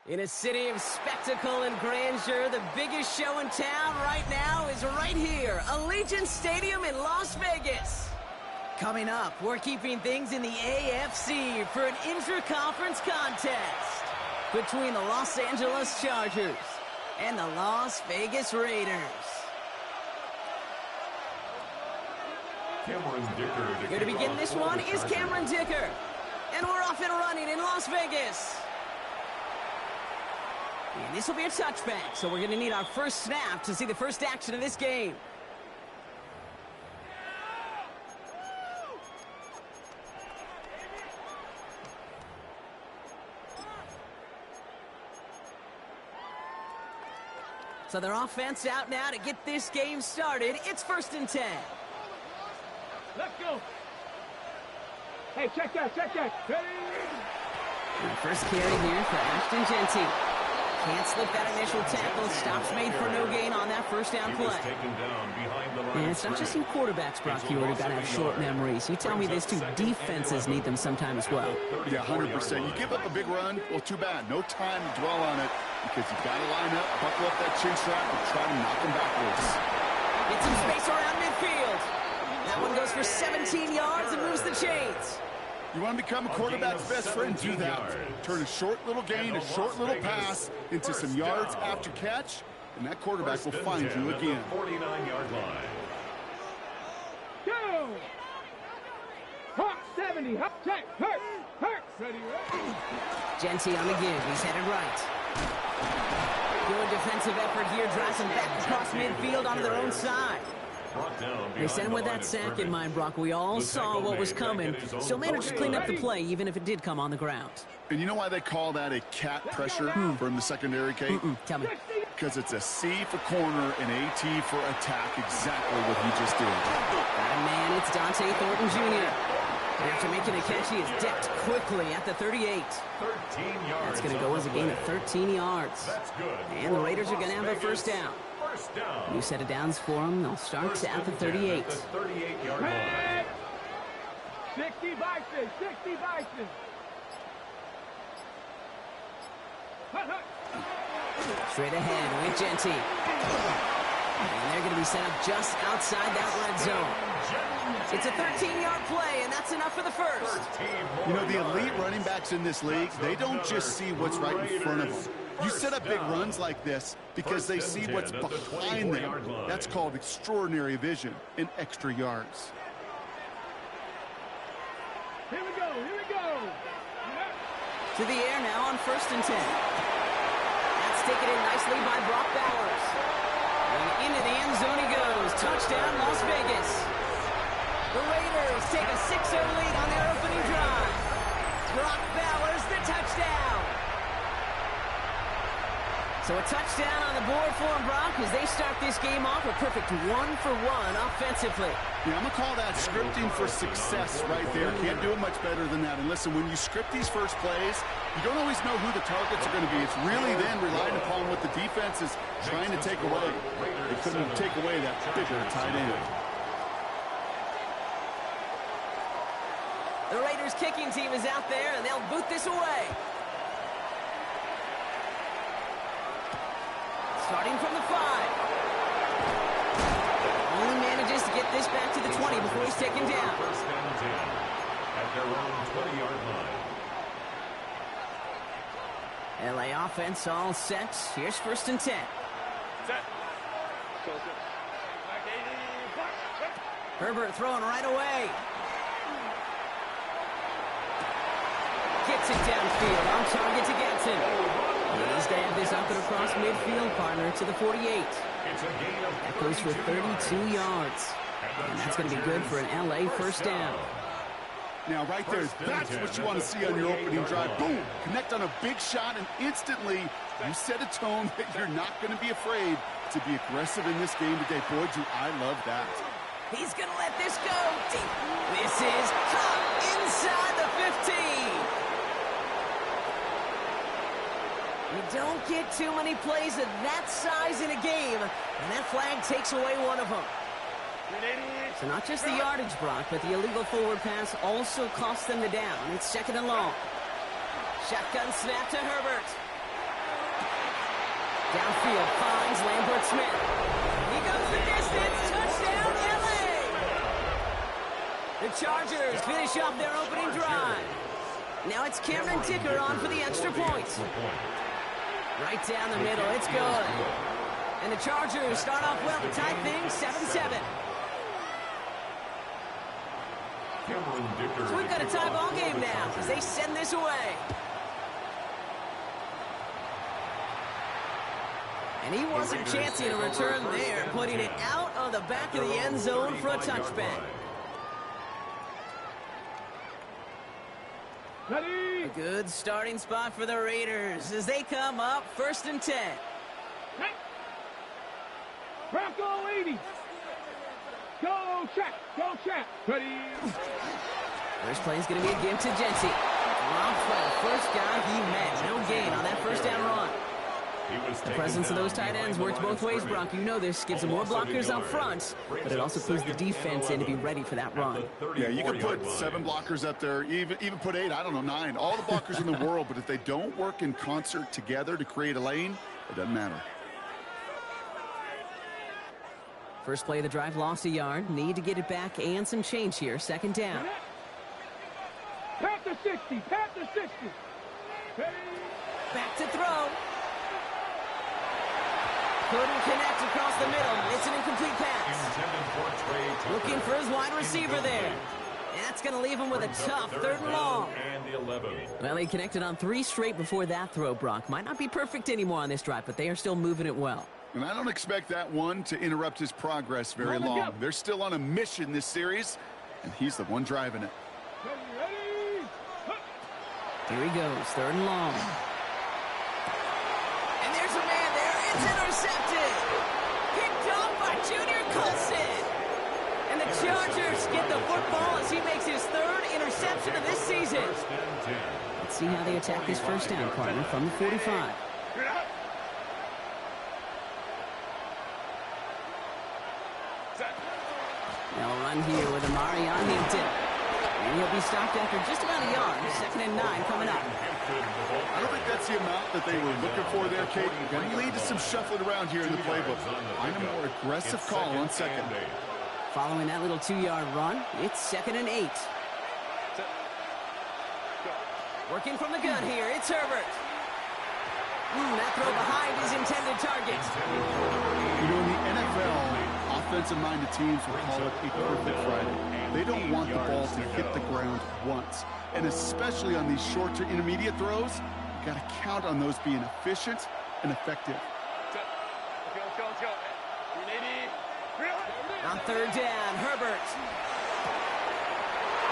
In a city of spectacle and grandeur, the biggest show in town right now is right here, Allegiant Stadium in Las Vegas. Coming up, we're keeping things in the AFC for an intra-conference contest between the Los Angeles Chargers and the Las Vegas Raiders. Cameron Dicker. Here to begin this one is Cameron Dicker. And we're off and running in Las Vegas. And this will be a touchback, so we're going to need our first snap to see the first action of this game. So their offense out now to get this game started. It's 1st and 10. Let's go. Hey, check that. Ready? And first carry here for Ashton Jeanty. Can't slip that initial tackle. Stops made for no gain on that first down play. And it's not just in quarterbacks, Brock, you already got to have short memories. You tell me this too, defenses need them sometime as well. Yeah, 100%. You give up a big run, well, too bad. No time to dwell on it because you've got to line up, buckle up that chin strap, and try to knock them backwards. Get some space around midfield. That one goes for 17 yards and moves the chains. You want to become a quarterback's best friend? Do that. Turn a short little gain, a short little pass into some yards after catch, and that quarterback will find you again. 49-yard line. Go! Hawk 70, hop check, hurt, ready, ready. Jeanty on the give, he's headed right. Good defensive effort here, drives him back across midfield onto their own side. They sent him with that sack in mind, Brock. We all saw what was coming. Still managed to clean up the play, even if it did come on the ground. And you know why they call that a cat pressure from the secondary, Kate? Tell me. Because it's a C for corner and a T for attack, exactly what he just did. And man, it's Dante Thornton Jr. After making a catch, he is decked quickly at the 38. 13 yards. That's going to go as a gain of 13 yards. That's good. And the Raiders are going to have a first down. New set of downs for them. They'll start at the 38. 38-yard line. 60 Bison. Straight ahead with Jeanty. And they're going to be set up just outside that red zone. It's a 13-yard play, and that's enough for the first. You know, the elite running backs in this league, they don't just see what's right in front of them. You set up big runs like this because they see what's behind them. That's called extraordinary vision and extra yards. Here we go. To the air now on 1st and 10. That's taken in nicely by Brock Bowers. And into the end zone he goes. Touchdown, Las Vegas. The Raiders take a 6-0 lead on their opening drive. Brock Bowers, the touchdown. So a touchdown on the board for them, Brock, as they start this game off a perfect 1-for-1 offensively. Yeah, I'm going to call that scripting for success right there. Can't do it much better than that. And listen, when you script these first plays, you don't always know who the targets are going to be. It's really then relying upon what the defense is trying to take away. They couldn't take away that bigger tight end. The Raiders kicking team is out there, and they'll boot this away. Starting from the 5. Only manages to get this back to the 20 before he's taken down. First down and 10 at their own 20-yard line. LA offense all set. Here's 1st and 10. Set. Herbert throwing right away. Gets it downfield, on target to Gatson. He's to have this up and across midfield, partner, to the 48. That goes for 32 yards. And that's going to be good for an LA first down. Now, right there, that's what you want to see on your opening drive. Boom! Connect on a big shot, and instantly you set a tone that you're not going to be afraid to be aggressive in this game today. Boy, do I love that. He's going to let this go deep. This is caught inside the 15. You don't get too many plays of that size in a game, and that flag takes away one of them. So not just the yardage, Brock, but the illegal forward pass also cost them the down. It's 2nd and long. Shotgun snap to Herbert. Downfield finds Lambert Smith. He goes the distance. Touchdown, LA! The Chargers finish off their opening drive. Now it's Cameron Dicker on for the extra point. Right down the middle. It's good. And the Chargers start off well to tie things 7-7. So we've got a tie ball game now as they send this away. And he wasn't chancing a return there, putting it out of the back of the end zone for a touchback. Ready? A good starting spot for the Raiders as they come up 1st and 10. Hey. Bronco 80. Go check. Go check. Ready? First play is going to be a give to Jency. Dropped by the first guy he met. No gain on that first down run. The presence of those tight ends works both ways, Bronco. You know this. Gives them more blockers up front, but it also puts the defense in to be ready for that run. Yeah, you can put 7 blockers up there, even put 8, I don't know, 9. All the blockers in the world, but if they don't work in concert together to create a lane, it doesn't matter. First play of the drive, lost a yard. Need to get it back and some change here. 2nd down. Pat the 60. Pat the 60. Ready? Back to throw. Couldn't connect across the middle. It's an incomplete pass. Looking for his wide receiver there. That's going to leave him with a tough 3rd and long. Well, he connected on 3 straight before that throw, Brock. Might not be perfect anymore on this drive, but they are still moving it well. And I don't expect that one to interrupt his progress very long. They're still on a mission this series, and he's the one driving it. Ready? Here he goes, 3rd and long. And there's a man there. It's intercepted. Picked off by Junior Colson. And the Chargers get the football as he makes his 3rd interception of this season. Let's see how they attack this first down, partner, from the 45. They'll run here with Amari on Hampton. And he'll be stopped after just about a yard. 2nd and 9 coming up. I don't think that's the amount that they were looking for there, Kate. Going to lead to some shuffling around here in the playbook. Find a more aggressive call on 2nd. Following that little 2-yard run, it's 2nd and 8. Working from the gun here, it's Herbert. That throw behind his intended target. You know, in the NFL, offensive-minded teams will call it a perfect Friday. They don't want the ball to hit the ground once. And especially on these short to intermediate throws, you got to count on those being efficient and effective. On 3rd down, Herbert.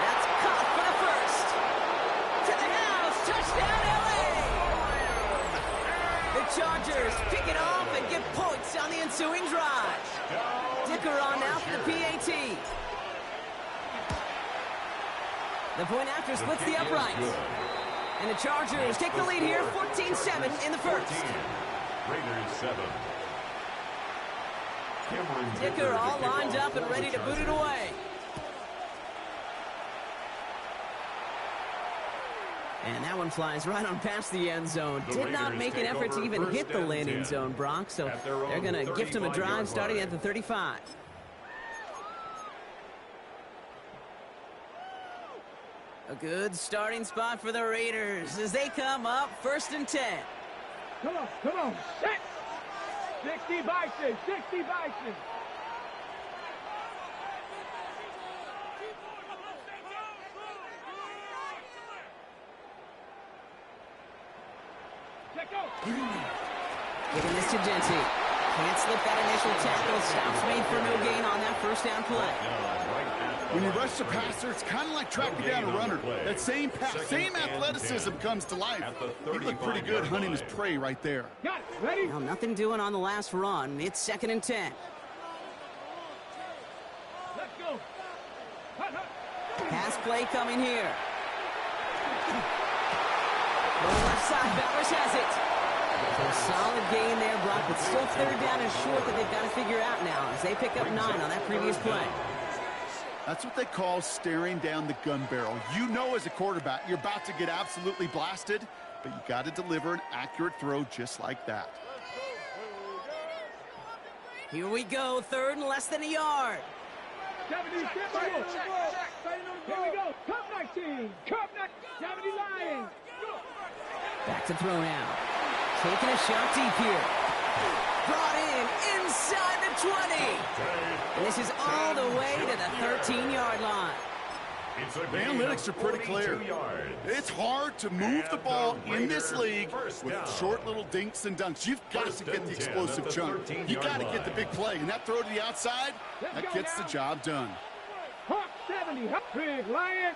That's caught for the first. To the house, touchdown LA! The Chargers pick it off and get points on the ensuing drive. Dicker on now for the PAT. The point after splits the uprights. And the Chargers take the lead here, 14-7 in the first. Raiders 7. Dicker all lined up and ready to boot it away. And that one flies right on past the end zone. Did not make an effort to even hit the landing zone, Brock. So they're going to gift him a drive starting at the 35. A good starting spot for the Raiders as they come up 1st and 10. Come on, set! 60 Bison, 60 Bison. Giving this to Jency. Can't slip that initial tackle. Stops made for no gain on that first down play. When you rush the passer, it's kind of like tracking down a runner. That same pass, same athleticism comes to life. He looked pretty good hunting his prey right there. Got it, ready? Well, nothing doing on the last run. It's 2nd and 10. Let's go. Pass play coming here. On the left side, Bowers has it. So a solid gain there, Brock, but still 3rd down and short that they've got to figure out now as they pick up 9 on that previous play. That's what they call staring down the gun barrel. You know as a quarterback, you're about to get absolutely blasted, but you got to deliver an accurate throw just like that. Here we go, third and less than a yard. 70, step by Here we go. Cup 19. Cup 19. 70 Lions. Back to throw now. Taking a shot deep here. Brought in inside the 20. And this is all the way to the 13-yard line. The analytics are pretty clear. It's hard to move the ball in this league with short little dinks and dunks. You've got to get the explosive chunk. You got to get the big play. And that throw to the outside, that gets the job done. Hawk 70. Big Lion.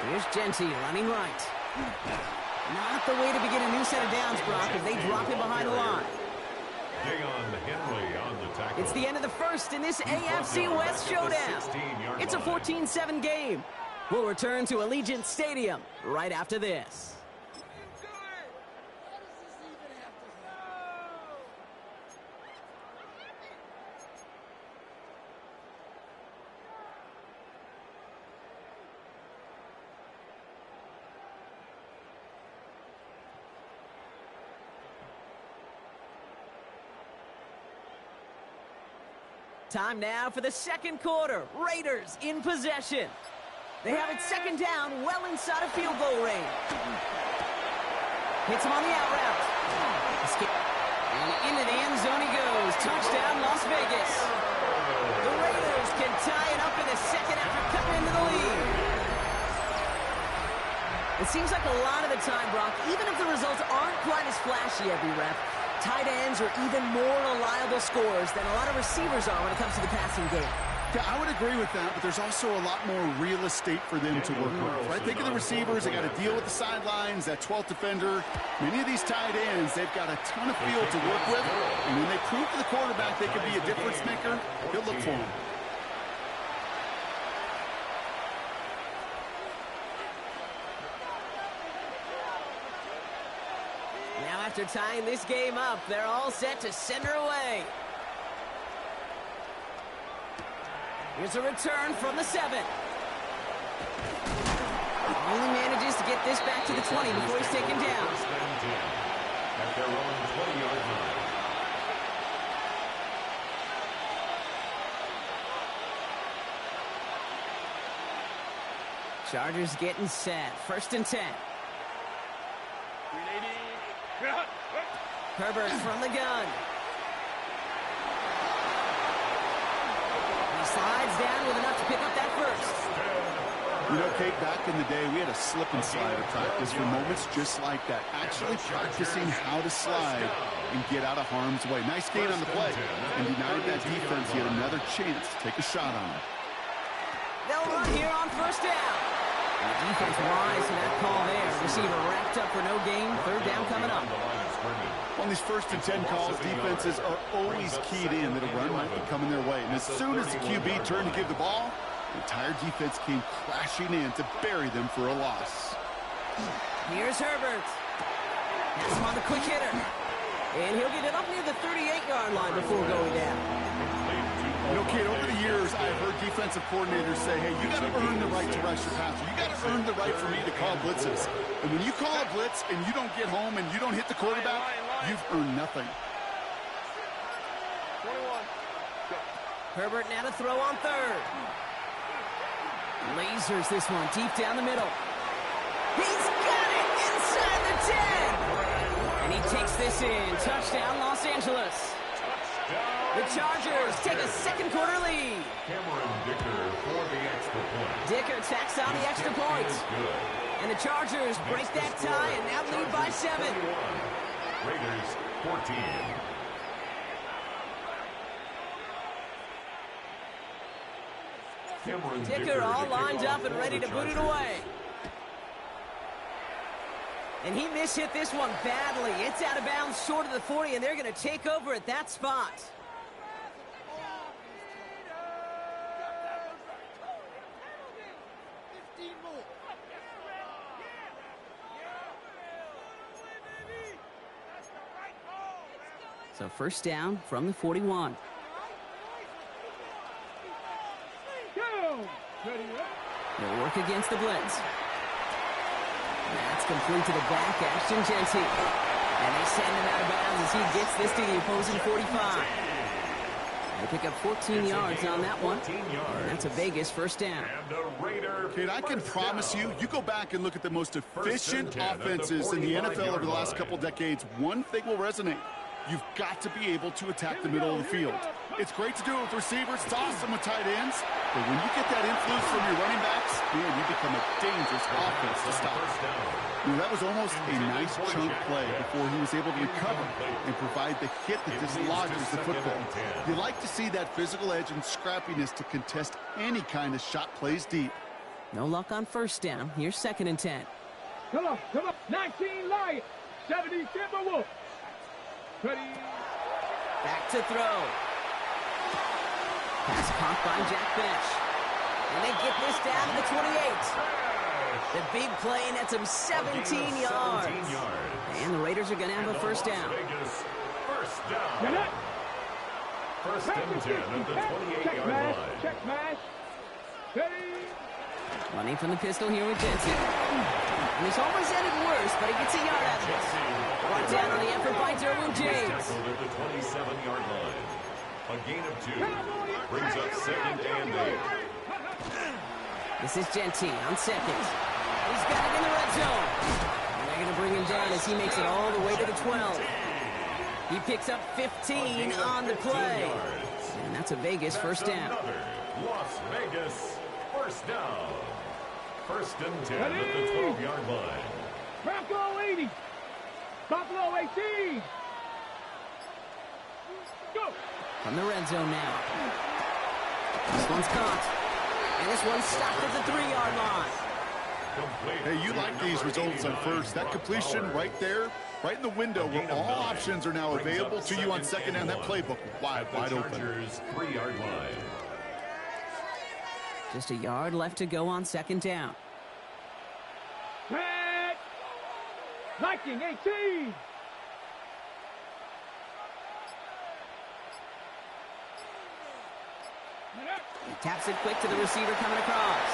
Here's Genty running right. Not the way to begin a new set of downs, Brock, as they drop him behind the line. Henry on the tackle. It's the end of the first in this AFC West showdown. It's a 14-7 game. We'll return to Allegiant Stadium right after this. Time now for the second quarter. Raiders in possession. They have it second down, well inside of field goal range. Hits him on the out route. And into the end zone he goes. Touchdown, Las Vegas. The Raiders can tie it up in the second after cutting into the lead. It seems like a lot of the time, Brock, even if the results aren't quite as flashy every rep, tight ends are even more reliable scorers than a lot of receivers are when it comes to the passing game. Yeah, I would agree with that, but there's also a lot more real estate for them to work with, right? Think of the receivers. They got to deal with the sidelines, that 12th defender. Many of these tight ends, they've got a ton of field to work with, and when they prove to the quarterback they can be a difference maker, he'll look for them. Now after tying this game up, they're all set to send her away. Here's a return from the 7. Only manages to get this back to the 20 before he's taken down. At their own 20-yard line. Chargers getting set. 1st and 10. Herbert from the gun. He slides down with enough to pick up that first. You know, Kate, back in the day, we had a slip and slide at practice for moments just like that. Actually practicing how to slide and get out of harm's way. Nice gain on the play. And denied that defense. He had another chance to take a shot on him. They'll run here on 1st down. And the defense wise to that call there. Receiver wrapped up for no gain. 3rd down coming up. On these 1st and 10 calls, defenses are always keyed in that a run might be coming their way. And as soon as the QB turned to give the ball, the entire defense came crashing in to bury them for a loss. Here's Herbert. Has him on the quick hitter. And he'll get it up near the 38-yard line before going down. You know, Kate, over the years, I've heard defensive coordinators say, hey, you got to earn the right to rush your passer. You got to earn the right for me to call blitzes. And when you call a blitz and you don't get home and you don't hit the quarterback, you've earned nothing. 21. Herbert now to throw on 3rd. Lasers this one deep down the middle. He's got it inside the 10. And he takes this in. Touchdown, Los Angeles. The Chargers take a second quarter lead. Cameron Dicker for the extra point. Dicker tacks on the extra point. And the Chargers break that tie and now lead by 7. Raiders 14. Cameron Dicker all lined up and ready to boot it away. And he mishit this one badly. It's out of bounds short of the 40, and they're going to take over at that spot. So 1st down from the 41. They'll work against the blitz. That's complete to the back, Ashton Genty. And they send him out of bounds as he gets this to the opposing 45. They pick up 14 yards on that one. And that's a Vegas first down. Kid, I can promise you, you go back and look at the most efficient offenses in the NFL over the last couple decades, one thing will resonate. You've got to be able to attack the middle of the field. It's great to do it with receivers. It's awesome with tight ends. But when you get that influence from your running backs, man, you become a dangerous offense to stop. You know, that was almost a nice chunk play before he was able to recover and provide the hit that dislodges the football. You like to see that physical edge and scrappiness to contest any kind of shot plays deep. No luck on first down. Here's 2nd and 10. Come on. 19 Lions, 70 Timberwolves. Ready. Back to throw. Pass caught by Jack Bench. And they get this down to the 28. The big play nets him 17 yards. And the Raiders are going to have a first down. First down. First and 10 at the 28-yard line. Check smash. Ready. Running from the pistol here with Jensen. And he's always ended worse, but he gets a yard out of this. Brought down on the effort by Derwin James. Tackled at the 27-yard line. A gain of 2. Brings up 2nd and 8. This is Gentine on 2nd. He's got it in the red zone. And they're going to bring him down as he makes it all the way to the 12. He picks up 15 on the play. And that's a Vegas first down. Las Vegas first down. First and 10 at the 12-yard line. Bronco 80. Buffalo 18. Go. From the red zone now. This one's caught. And this one's stopped at the 3-yard line. Hey, you like these results on first. That completion right there, right in the window where all options are now available to you on second down. That playbook wide open. 3-yard line. Just a yard left to go on 2nd down. Set. Viking 18. He taps it quick to the receiver coming across.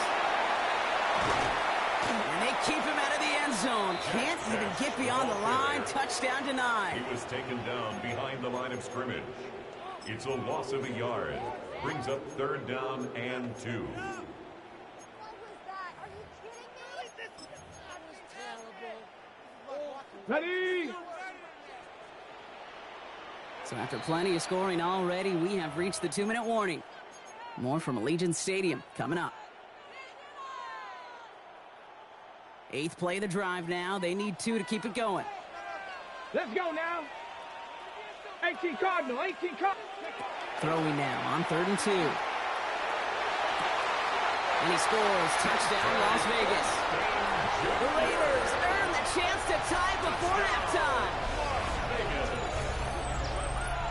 And they keep him out of the end zone. Can't even get beyond the line. Touchdown denied. He was taken down behind the line of scrimmage. It's a loss of a yard. Brings up 3rd down and 2. What was that? Are you kidding me? That was terrible. Ready. So after plenty of scoring already, we have reached the 2-minute warning. More from Allegiant Stadium coming up. 8th play of the drive now. They need 2 to keep it going. Let's go now. 18 Cardinal. 18 Cardinal. Throwing now on 3rd and 2. And he scores. Touchdown, Las Vegas. The Raiders earn the chance to tie before halftime.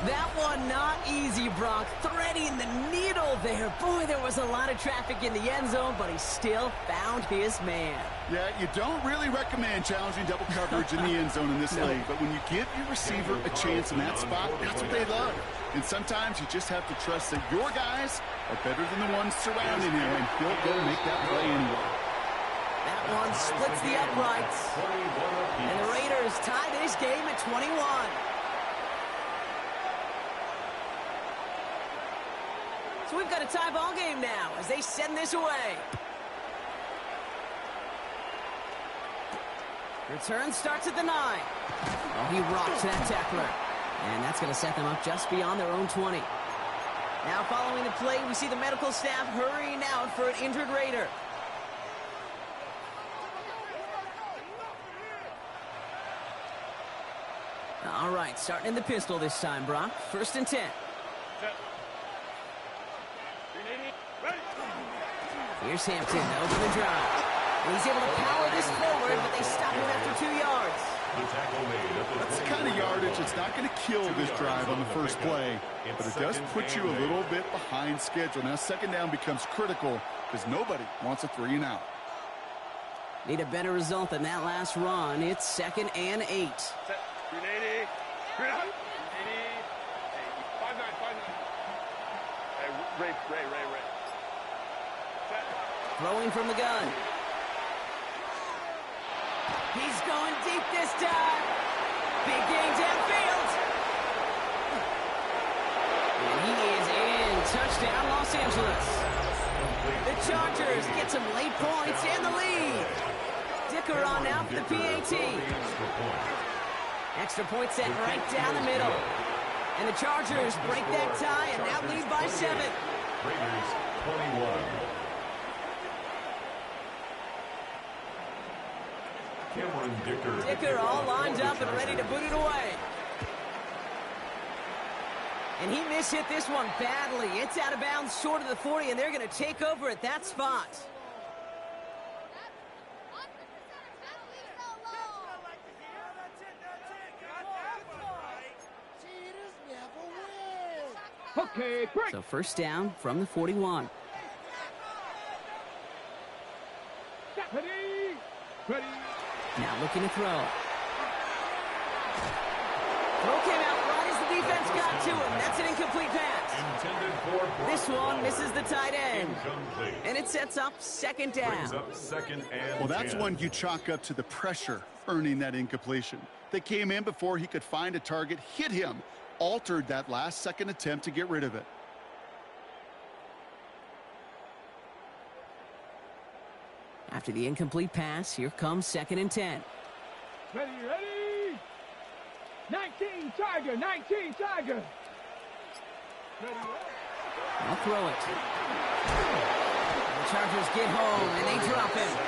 That one not easy, Brock. Threading the needle there. Boy, there was a lot of traffic in the end zone, but he still found his man. Yeah, you don't really recommend challenging double coverage in the end zone in this league, but when you give your receiver a chance in that spot, that's what they love. And sometimes you just have to trust that your guys are better than the ones surrounding him, and he'll go make that play anyway. That one splits the uprights. And the Raiders tie this game at 21. So we've got a tie ball game now as they send this away. Return starts at the 9. Oh, he rocks that tackler. And that's going to set them up just beyond their own 20. Now following the play, we see the medical staff hurrying out for an injured Raider. All right, starting in the pistol this time, Brock. 1st and 10. Here's Hampton, open the drive. And he's able to power this forward, but they stop him after 2 yards. That's the kind of yardage that's not going to kill this drive on the first play, but it does put you a little bit behind schedule. Now 2nd down becomes critical because nobody wants a 3-and-out. Need a better result than that last run. It's 2nd and 8. Set. 380. 380. 59. Hey, Ray. Set. Throwing from the gun. He's going deep this time. Big gain downfield. And he is in. Touchdown, Los Angeles. The Chargers get some late points and the lead. Dicker on now for the PAT. Extra point set right down the middle. And the Chargers break that tie and now lead by 7. Raiders 21. Cameron Dicker. Dicker all lined up and ready to boot it away. And he mishit this one badly. It's out of bounds short of the 40, and they're going to take over at that spot. Okay, break. So first down from the 41. Ready. Ready. Now looking to throw. Throw came out right as the defense got to him. That's an incomplete pass. Intended for Brock This one Bowers. misses the tight end. Incomplete. And it sets up second Brings down. up second and Well, that's 10. one you chalk up to the pressure earning that incompletion. They came in before he could find a target, hit him, altered that last second attempt to get rid of it. After the incomplete pass, here comes second and 10. Ready, ready. 19 Tiger, 19 Tiger. Ready, They'll throw it. The Chargers get home, and they drop him.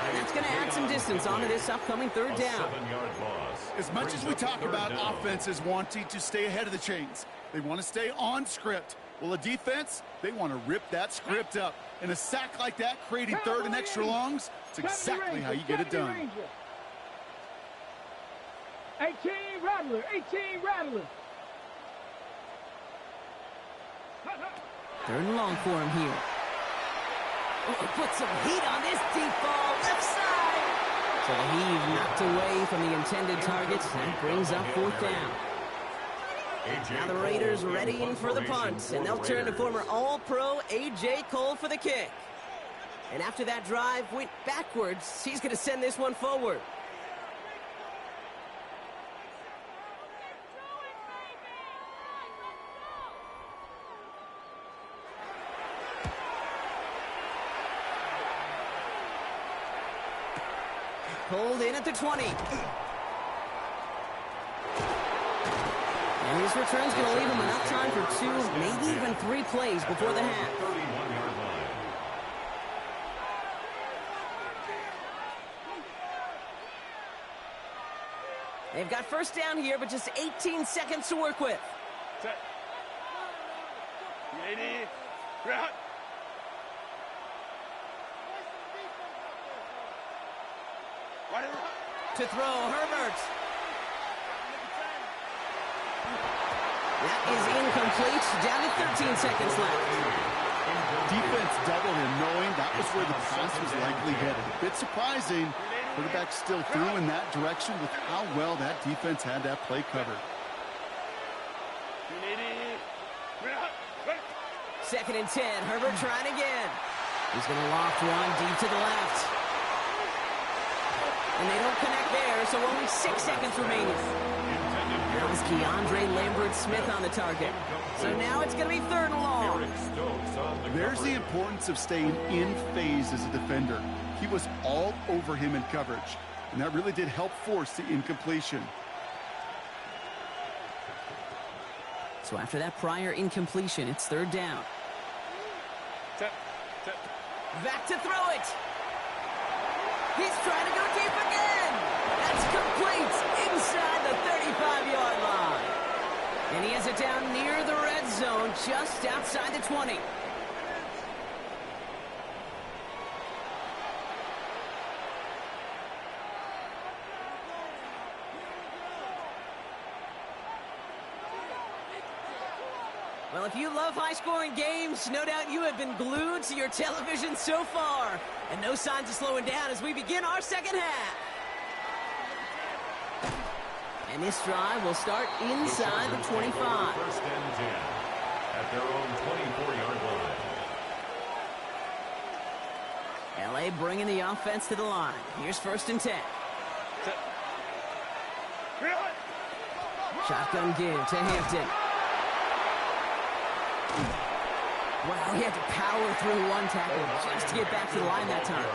And that's going to add some distance onto this upcoming third A down. 7-yard loss. As much as Brings we up talk third about down. offenses wanting to stay ahead of the chains, they want to stay on script. Well, a defense, they want to rip that script up. And a sack like that, creating third and extra longs, it's exactly how you get it done. 18 Rattler, 18 Rattler. Third and long for him here. Oh, put some heat on this deep ball, left side. So the heave knocked away from the intended targets. That brings up fourth down. Now the Raiders ready in for the punt, and they'll turn to former All-Pro A.J. Cole for the kick. And after that drive went backwards, he's going to send this one forward. Pulled in at the 20. And his return's going to leave him enough time for 2, maybe even 3 plays before the half. 31-yard line. They've got first down here, but just 18 seconds to work with. Set. Ready. Route. To throw, Herbert. That is incomplete. Down to 13 seconds left. Defense doubled him, knowing that was where the pass was likely headed. A bit surprising. Quarterback still threw in that direction with how well that defense had that play covered. Second and 10. Herbert trying again. He's going to loft one deep to the left. And they don't connect there, so only 6 seconds remaining. That was Keandre Lambert-Smith on the target. So now it's going to be third and long. Eric Stokes on the There's the coverage. importance of staying in phase as a defender. He was all over him in coverage, and that really did help force the incompletion. So after that prior incompletion, it's third down. Set. Set. Back to throw it. He's trying to go deep again. That's complete inside the 35-yard line. And he has it down near the red zone, just outside the 20. Well, if you love high-scoring games, no doubt you have been glued to your television so far. And no signs of slowing down as we begin our second half. And this drive will start inside the 25. First and 10 at their own 24-yard line. LA bringing the offense to the line. Here's first and 10. Set. Shotgun give to Hampton. Wow, he had to power through one tackle just to get back to the line that time.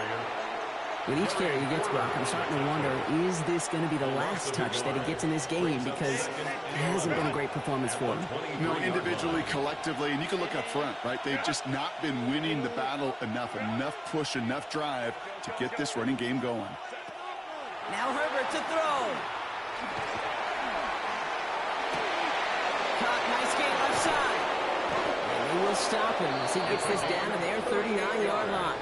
With each carry he gets, Brock, I'm starting to wonder, is this going to be the last touch that he gets in this game? Because it hasn't been a great performance for him. No, individually, collectively, and you can look up front, right? They've just not been winning the battle enough push, enough drive to get this running game going. Now Herbert to throw. Caught, nice gain left side. And they will stop him as he gets this down to their 39-yard line.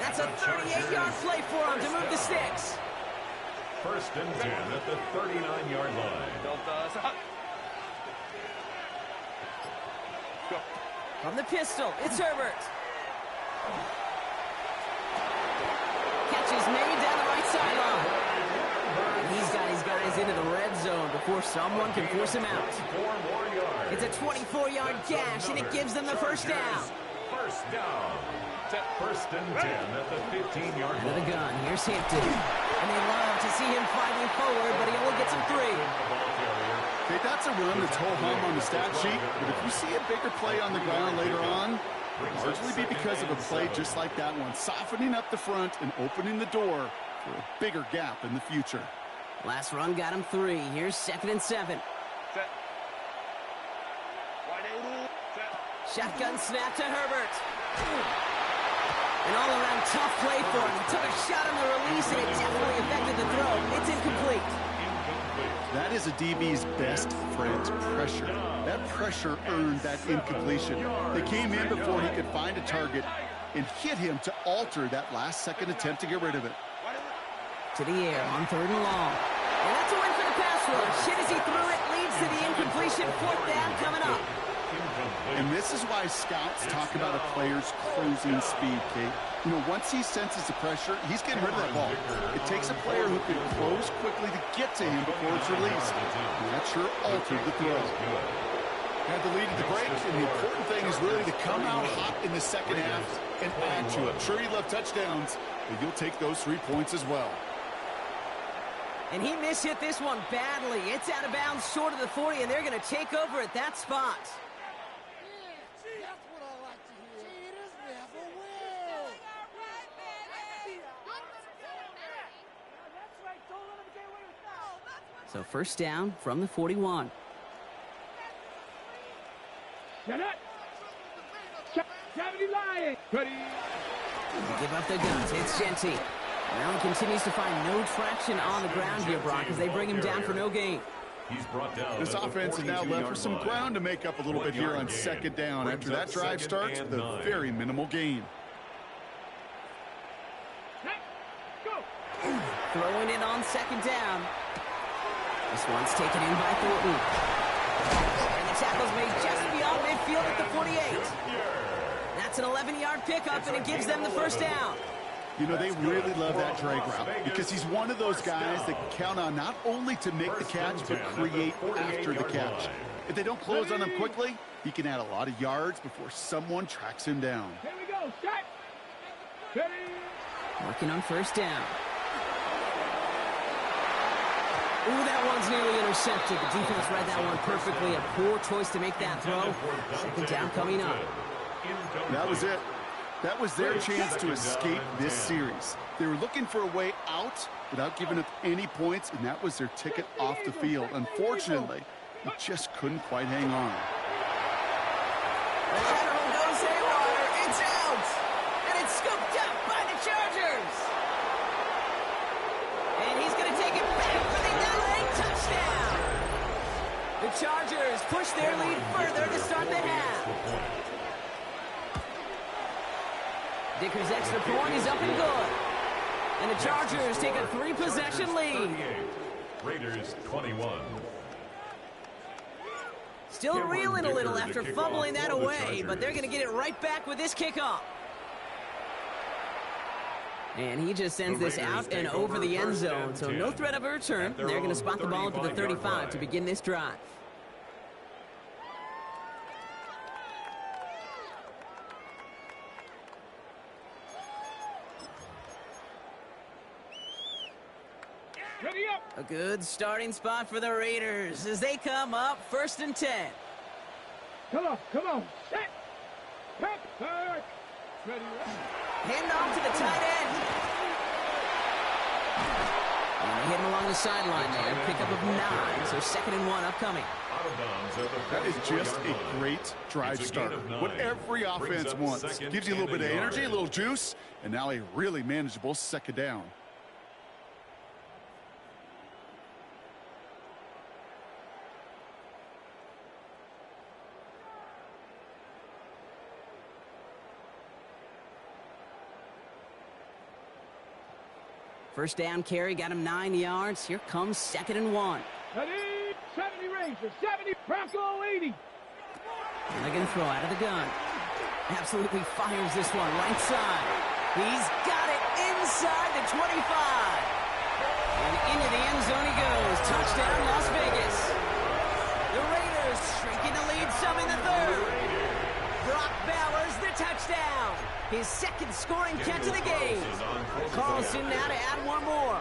That's a 38-yard play for him to move the sticks. First and 10 at the 39-yard line. From the pistol, it's Herbert. Catch is made down the right sideline. And he's got his guys into the red zone before someone can force him out. It's a 24-yard gash, and it gives them the first down. First down. First and 10 at the 15-yard line. Out of the gun, here's Hampton. And they love to see him fighting forward, but he only gets him 3. Okay, that's a run that's ho-hum on the stat sheet, but if you see a bigger play on the ground later on, it'll largely be because of a play just like that one, softening up the front and opening the door for a bigger gap in the future. Last run got him 3. Here's 2nd and 7. Shotgun snap to Herbert. An all-around tough play for him. He took a shot on the release, and it definitely affected the throw. It's incomplete. That is a DB's best friend, pressure. That pressure earned that incompletion. They came in before he could find a target and hit him to alter that last-second attempt to get rid of it. To the air on 3rd and long. And that's a win for the pass rush. Hit as he threw it, leads to the incompletion. 4th down coming up. And this is why scouts talk about a player's closing speed, Kate. You know, once he senses the pressure, he's getting rid of that ball. It takes a player who can close quickly to get to him before it's released. And that sure altered the throw. Had the lead at the break, and the important thing is really to come out hot in the second half and add to it. Sure, you love touchdowns, but you'll take those 3 points as well. And he mishit this one badly. It's out of bounds short of the 40, and they're going to take over at that spot. So first down from the 41. Get it. Cavity Lion. Ready. They give up their guns. It's Genty. Now he continues to find no traction on the ground here, Brock, as they bring him down for no gain. He's brought down. This offense is now left with some ground to make up a little bit here on second down. After that drive starts with a very minimal gain. Throwing it on 2nd down. This one's taken in by Thornton. And the tackle's made just beyond midfield at the 48. That's an 11-yard pickup, and it gives them the first down. You know, they really love that drag route because he's one of those guys that can count on not only to make the catch, but create after the catch. If they don't close on him quickly, he can add a lot of yards before someone tracks him down. Here we go. Set. Ready. Working on first down. Ooh, that one's nearly intercepted. The defense read that one perfectly. A poor choice to make that throw. 2nd down coming up. That was it. That was their chance to escape this series. They were looking for a way out without giving up any points, and that was their ticket off the field. Unfortunately, they just couldn't quite hang on. The lateral goes haywire. It's out. And it's scooped up by the Chargers. And he's going to take it back for the LA touchdown. The Chargers push their lead further to start the half. Dicker's extra point is up and good. And the Chargers take a 3-possession lead. Raiders 21. Still reeling a little after fumbling that away, but they're going to get it right back with this kickoff. And he just sends this out and over the end zone, so no threat of a return. They're going to spot the ball at the 35 to begin this drive. Ready up. A good starting spot for the Raiders as they come up 1st and 10. Come on. Set. Pepper. Ready up. Hand off to the tight end. And they hit him along the sideline there. Pickup of 9, so 2nd and 1 upcoming. Out of bounds at the That is just 44-yard line. a great drive It's a gain starter. of 9. What every Brings offense up wants. 2nd Gives you a little and bit of energy, a yard. little juice, and now a really manageable 2nd down. First down carry got him 9 yards. Here comes 2nd and 1. Ready. 70 Rangers. 70 Bronco 80. And they're going to throw out of the gun. Absolutely fires this one right side. He's got it inside the 25. And into the end zone he goes. Touchdown, Las Vegas. The Raiders shrinking the lead some in the 3rd. Brock Bowers the touchdown. His 2nd scoring catch of the game. Carlson now to add 1 more.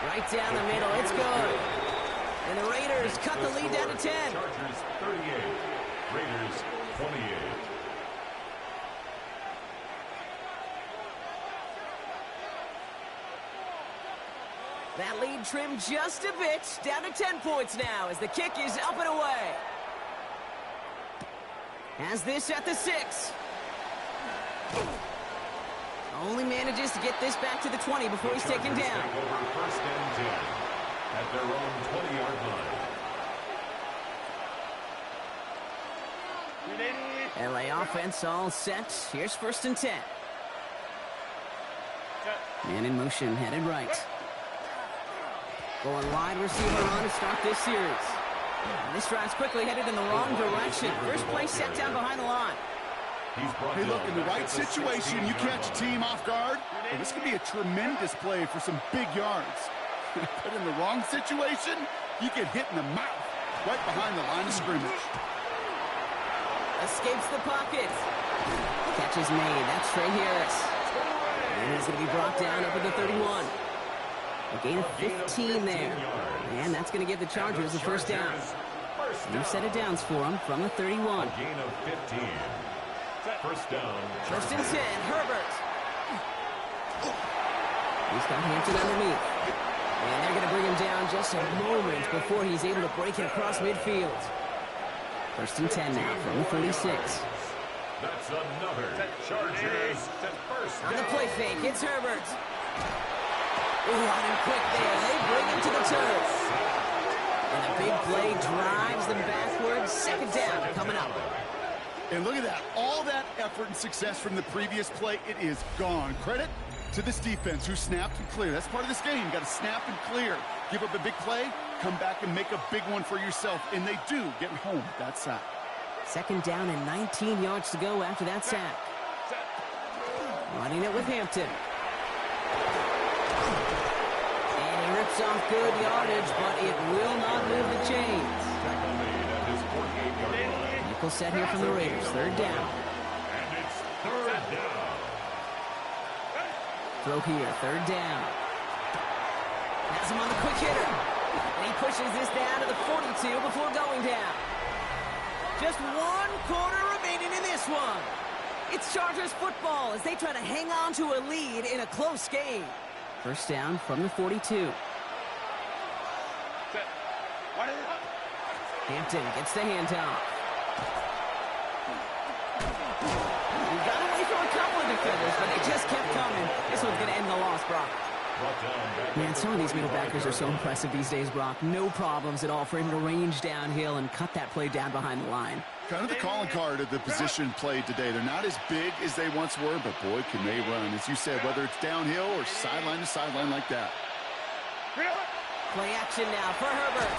Right down the middle. It's good. And the Raiders cut the lead down to 10. Chargers 38, Raiders 28. That lead trimmed just a bit. Down to 10 points now as the kick is up and away. Has this at the 6. Only manages to get this back to the 20 before he's taken down. Take over 1st and 10 at their own 20-yard line. LA offense all set. Here's 1st and 10. Man in motion, headed right. Going wide receiver run to start this series. And this drive's quickly headed in the wrong direction. First play set down behind the line. Hey, look, in the right situation, you catch a team off guard, and this could be a tremendous play for some big yards. But in the wrong situation, you get hit in the mouth right behind the line of scrimmage. Escapes the pocket. Catch is made. That's Trey Harris. And he's going to be brought down up at the 31. A gain of 15 there. And that's going to give the Chargers a 1st down. New set of downs for him from the 31. Gain of 15. 1st down. 1st and 10. Herbert. He's got Hampton underneath. And they're going to bring him down just a moment before he's able to break it across midfield. 1st and 10 now from the 46. That's another Chargers 1st On the down. play fake, it's Herbert. Ooh, on him quick there. They bring him to the turf. And a big play drives them backwards. 2nd down coming up. And look at that. All that effort and success from the previous play, it is gone. Credit to this defense who snapped and cleared. That's part of this game. You got to snap and clear. Give up a big play, come back and make a big one for yourself. And they do, getting home with that sack. 2nd down and 19 yards to go after that sack. Running it with Hampton. And he rips off good yardage, but it will not move the chains. Tackle made at his 48-yard line. Nickel set here from the Raiders. 3rd down. And it's 3rd down. Throw here. 3rd down. Has him on the quick hitter. And he pushes this down to the 42 before going down. Just 1 quarter remaining in this one. It's Chargers football as they try to hang on to a lead in a close game. 1st down from the 42. Hampton gets the handoff. He got away from a couple of defenders, but they just kept coming. This one's going to end the loss, Brock. Man, some of these middle backers are so impressive these days, Brock. No problems at all for him to range downhill and cut that play down behind the line. Kind of the calling card of the position played today. They're not as big as they once were, but boy, can they run. As you said, whether it's downhill or sideline to sideline like that. Play action now for Herbert.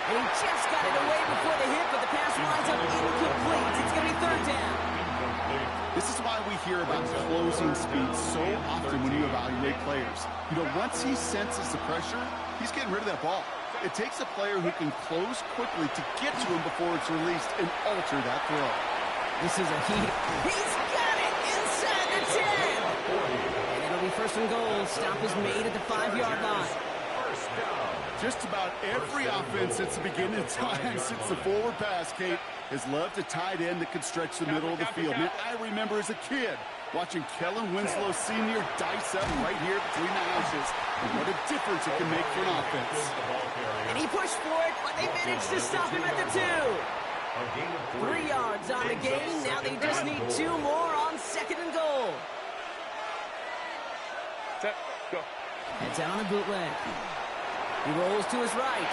And he just got it away before the hit, but the pass winds up incomplete. It's going to be 3rd down. This is why we hear about closing speed so often when you evaluate players. You know, once he senses the pressure, he's getting rid of that ball. It takes a player who can close quickly to get to him before it's released and alter that throw. This is a heat. He's got it inside the 10. And it'll be 1st first and goal. Stop is made at the 5-yard line. First down. Just about every offense since the beginning of time, since the forward pass, Kate, has loved a tight end that can stretch the middle of the field. Man, I remember as a kid watching Kellen Winslow Sr. dice up right here between the houses. And what a difference it can make for an offense. And he pushed for it, but they managed to stop him at the 2. A gain of 3 yards on the gain. Now they just need 2 more on second and goal. Set. Go. Heads out on a bootleg. He rolls to his right.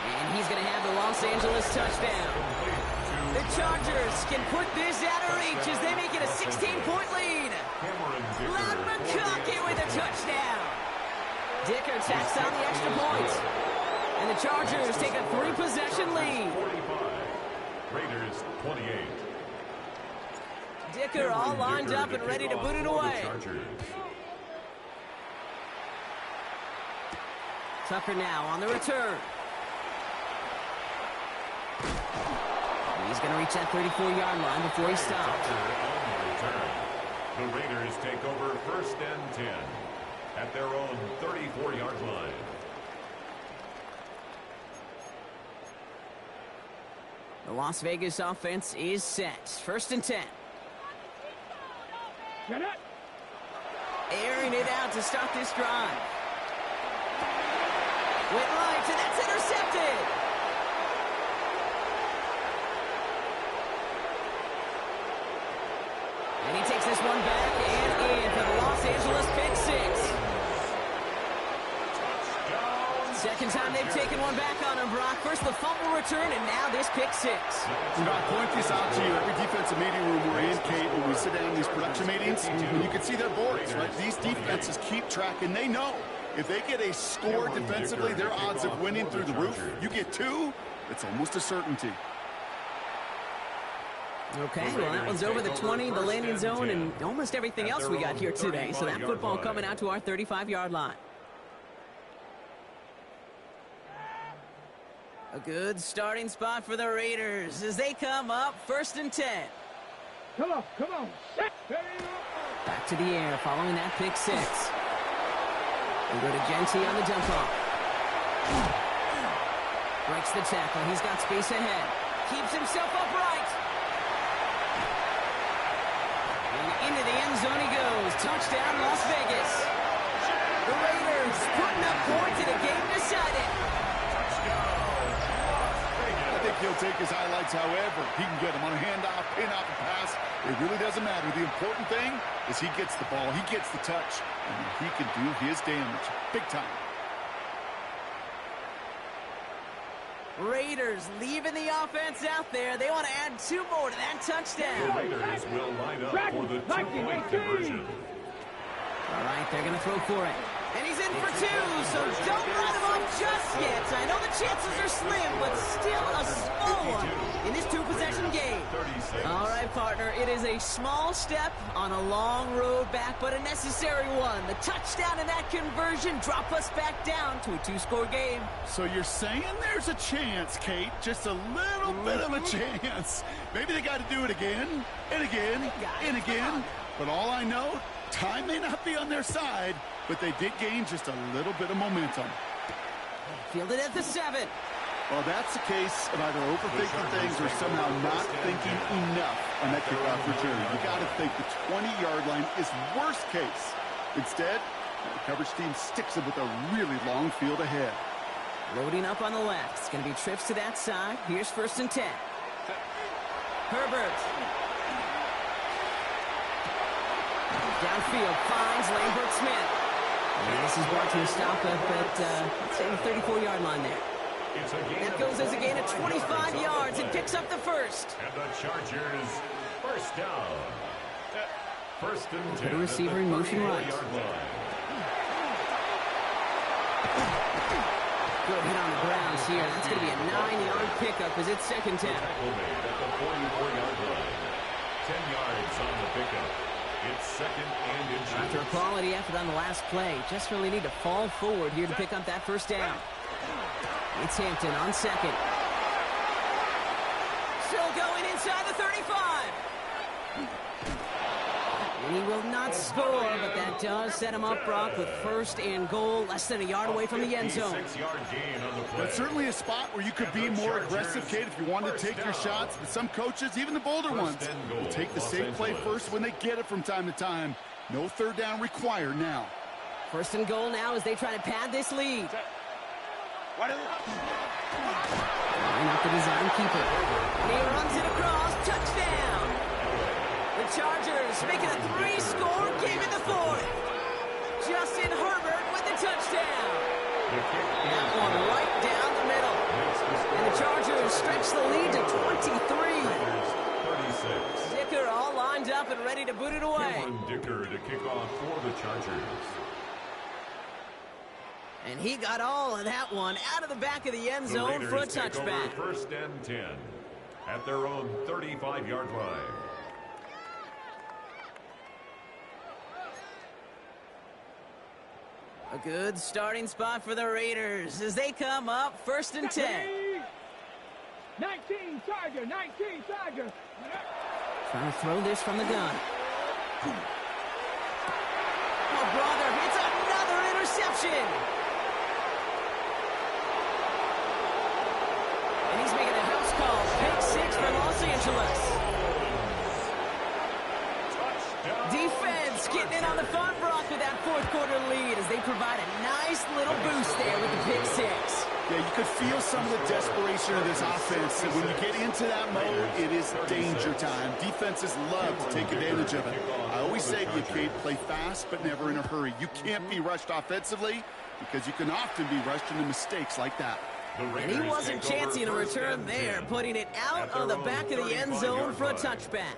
And he's going to have the Los Angeles touchdown. The Chargers can put this out of reach as they make it a 16-point lead. Loud McConkey with a touchdown. Dicker tacks on the extra point. And the Chargers take a 3-possession lead. 45. Raiders 28. Dicker all lined up and ready to boot it away. Tucker now on the return. He's going to reach that 34-yard line before he stops. The Raiders take over first and 10 at their own 34-yard line. The Las Vegas offense is set. First and 10. Airing it out to start this drive. Whitlight, and that's intercepted. And he takes this one back and in for the Los Angeles pick 6. Second time they've taken one back on him, Brock. First the fumble return, and now this pick 6. I point this out to you. Every defensive meeting room we're in, Kate, when we sit down in these production meetings, you can see their boards, right? These defenses keep track, and they know if they get a score defensively, their odds of winning through the roof. You get 2, it's almost a certainty. Okay, well, that one's over the 20, the landing zone, and almost everything else we got here today. So that football coming out to our 35-yard line. A good starting spot for the Raiders as they come up first and 10. Come on, come on. Back to the air following that pick 6. We go to Genty on the dump off. Breaks the tackle. He's got space ahead. Keeps himself upright. And into the end zone he goes. Touchdown, Las Vegas. The Raiders putting up points in a game decided. I think he'll take his highlights however he can get them on a handoff, pin off a pass. It really doesn't matter. The important thing is he gets the ball, he gets the touch, and he can do his damage big time. Raiders leaving the offense out there. They want to add 2 more to that touchdown. The Raiders will line up for the 2-point conversion. All right, they're going to throw for it. And he's in for 2, so don't write him off just yet. I know the chances are slim, but still a small one in this 2-possession game. All right, partner, it is a small step on a long road back, but a necessary one. The touchdown and that conversion drop us back down to a 2-score game. So you're saying there's a chance, Kate, just a little bit of a chance. Maybe they got to do it again, and again, and again. But all I know, time may not be on their side, but they did gain just a little bit of momentum. Fielded at the 7. Well, that's the case of either overthinking things or somehow not thinking enough on that kickoff return. You got to think the 20-yard line is worst case. Instead, the coverage team sticks it with a really long field ahead. Loading up on the left. It's going to be trips to that side. Here's first and 10. Herbert. Downfield finds Lambert Smith. And this is brought to a stop up at, let's say, the 34-yard line there. That goes as a gain of 25 yards and picks up the first. And the Chargers first down. First and 10. The receiver in motion right. Good hit on the grounds here. That's going to be a 9-yard pickup as it's second 10. Tackle made at the 44-yard line. 10 yards on the pickup. It's second and inches. After a quality effort on the last play, just really need to fall forward here to pick up that first down. It's Hampton on second. Still going inside the 35. And he will not score, but that does set him up, Brock, with first and goal, less than a yard away from the end zone. 56-yard gain on the play. That's certainly a spot where you could be more aggressive, Kate, if you wanted to take your shots. But some coaches, even the bolder ones, will take the safe play first when they get it from time to time. No third down required now. First and goal now as they try to pad this lead. Wide Line up the design keeper. And he runs it across. Touchdown. The Chargers making a 3-score game in the fourth. Justin Herbert with the touchdown. That one right down the middle. And the Chargers stretch the lead to 23. 36. Dicker all lined up and ready to boot it away. Cameron Dicker to kick off for the Chargers. And he got all of that one out of the back of the end The zone for a Raiders take over touchback. first and 10 at their own 35-yard line. A good starting spot for the Raiders as they come up first and 10. 19 Charger, 19 Charger. Trying to throw this from the gun. Oh, brother, it's another interception. And he's making a house call. Pick 6 for Los Angeles. Defense getting in on the fun, Brock, with that fourth quarter lead as they provide a nice little boost there with the pick 6. Yeah, you could feel some of the desperation of this offense. And when you get into that mode, it is danger time. Defenses love to take advantage of it. I always say to you, Kate, play fast but never in a hurry. You can't be rushed offensively because you can often be rushed into mistakes like that. And he wasn't chancing a return there, putting it out on the back of the end zone for a touchback.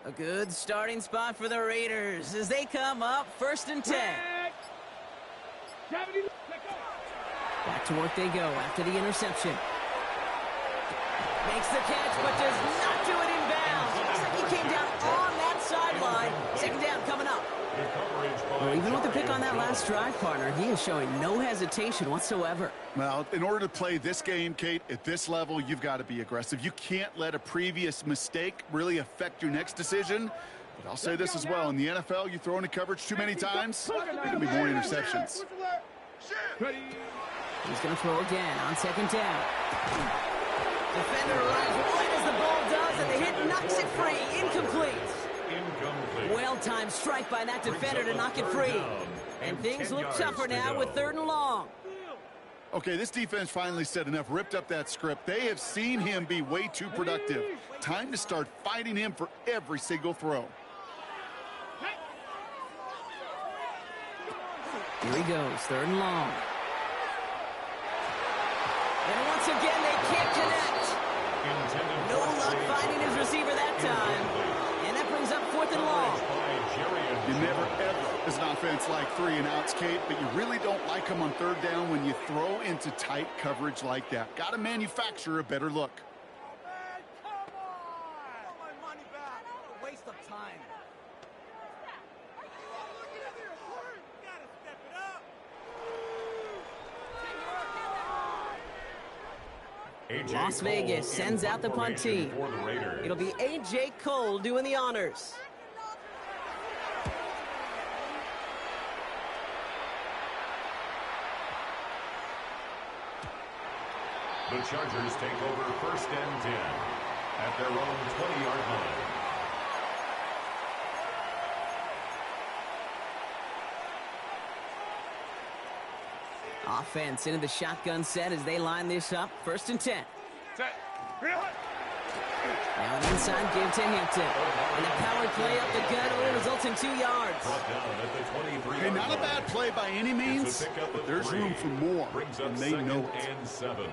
A good starting spot for the Raiders as they come up first and 10. Back to work they go after the interception. Makes the catch, but does not do it in bounds. Looks like he came down on that sideline. Second down coming up. Well, even with the pick on that last drive, partner, he is showing no hesitation whatsoever. Well, in order to play this game, Kate, at this level, you've got to be aggressive. You can't let a previous mistake really affect your next decision. But I'll say this as well. In the NFL, you throw into coverage too many times, there's going to be more interceptions. He's going to throw again on second down. Defender arrives right as the ball does, and the hit knocks it free. Incomplete. Well-timed strike by that defender to knock it free. And things look tougher now with third and long. Okay, this defense finally said enough, ripped up that script. They have seen him be way too productive. Time to start fighting him for every single throw. Here he goes, third and long. And once again, they can't connect. No luck finding his receiver that time. And that brings up fourth and long. You never ever, as an offense, like 3 and outs, Kate, but you really don't like them on third down when you throw into tight coverage like that. Got to manufacture a better look. Waste of time. Las Vegas sends out the punt team. It'll be A.J. Cole doing the honors. The Chargers take over first and 10 at their own 20-yard line. Offense into the shotgun set as they line this up. First and 10. Now an inside give to Hampton. And the power play up the gut only results in 2 yards. Hey, not a bad play by any means, but there's room for more, and they know it. And 7.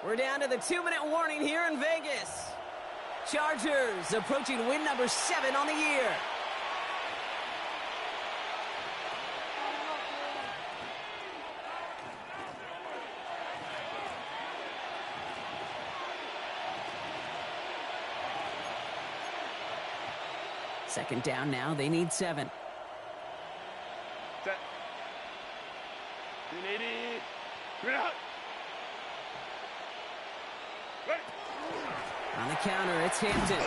We're down to the 2-minute warning here in Vegas. Chargers approaching win number 7 on the year. Second down now. They need 7. Set. 280. Bring it out. Ready. On the counter, it's Hampton.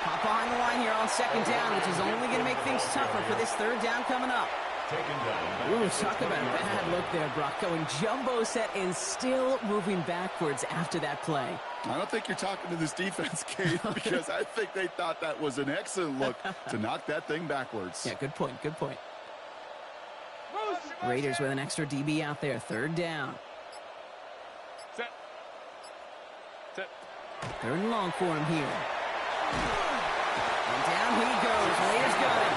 Pop behind the line here on second down, which is only going to make things tougher for this third down coming up. Taken down. Ooh, talk about a bad look there, Brock. Going jumbo set and still moving backwards after that play. I don't think you're talking to this defense, Kate, because I think they thought that was an excellent look to knock that thing backwards. Yeah, good point, good point. Raiders with an extra DB out there, third down. Set. Set. Third and long for him here. And down he goes. Raiders got it.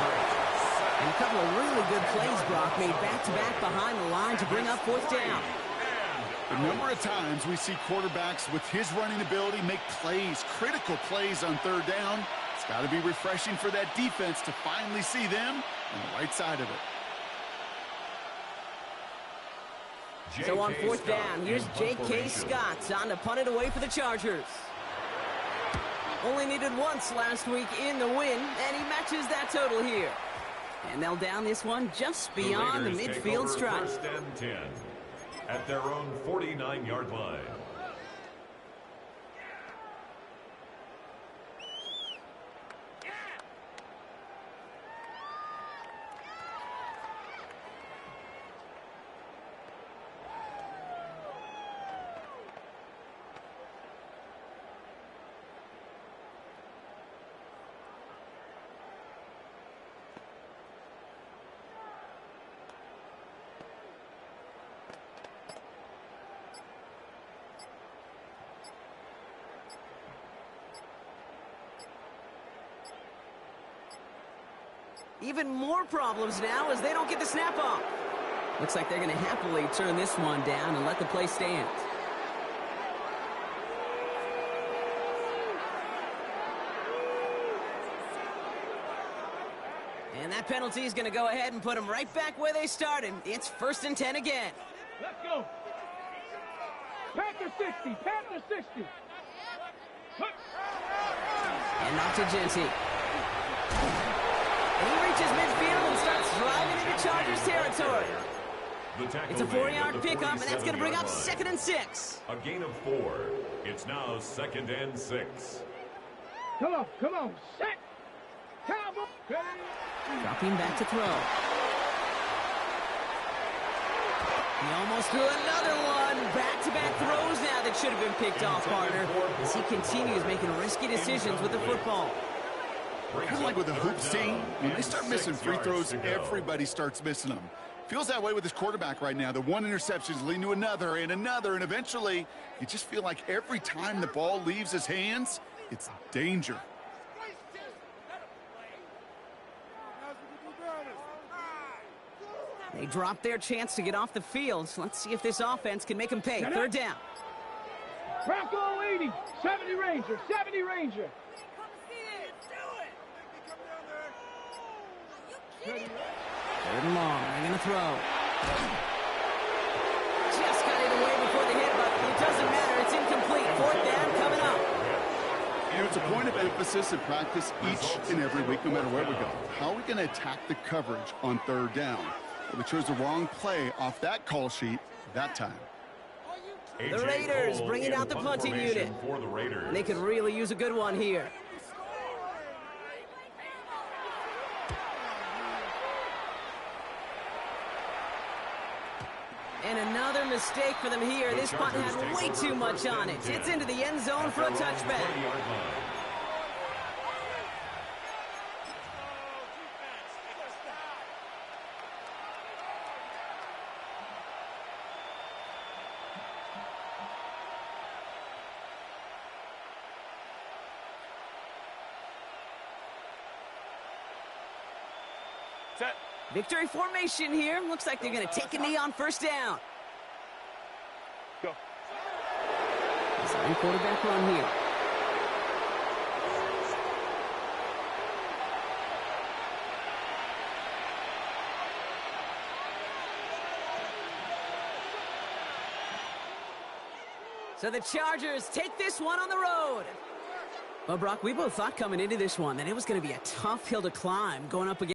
And a couple of really good plays, Brock, made back-to-back behind the line to bring up fourth down. The number of times we see quarterbacks with his running ability make plays, critical plays on third down. It's got to be refreshing for that defense to finally see them on the right side of it. So on fourth down, here's J.K. Scott on to punt it away for the Chargers. Only needed once last week in the win, and he matches that total here. And they'll down this one just beyond the midfield stripe. First and 10 at their own 49-yard line. Even more problems now as they don't get the snap off. Looks like they're going to happily turn this one down and let the play stand. And that penalty is going to go ahead and put them right back where they started. It's first and 10 again. Let's go. Panther 60. Panther 60. And off to Genty. He reaches midfield and starts driving into Chargers territory. It's a 4-yard pickup, and that's going to bring up 2nd and 6. A gain of 4. It's now 2nd and 6. Come on. Set. Cowboy. Dropping back to throw. He almost threw another one. Back-to-back throws now that should have been picked off, partner, as he continues making risky decisions with the football. Kind of like with the hoops team, when they start missing free throws, everybody starts missing them. Feels that way with his quarterback right now. The one interception is leading to another, and eventually you just feel like every time the ball leaves his hands, it's danger. They dropped their chance to get off the field. So let's see if this offense can make them pay. Third down. Bronco 80. 70 Ranger. 70 Ranger. Third and long. They're going to throw. Just got it away before the hit, but it doesn't matter. It's incomplete. Fourth down coming up. You know, it's a point of emphasis in practice each and every week, no matter where we go. How are we going to attack the coverage on third down? Well, they chose the wrong play off that call sheet that time. The Raiders bringing out the punting unit. For the Raiders. They could really use a good one here. And another mistake for them here. This punt had way too much on it. It's into the end zone for a touchback. Set. Victory formation here. Looks like they're going to take a knee on first down. Go. Design quarterback run here. So the Chargers take this one on the road. Well, Brock, we both thought coming into this one that it was going to be a tough hill to climb going up against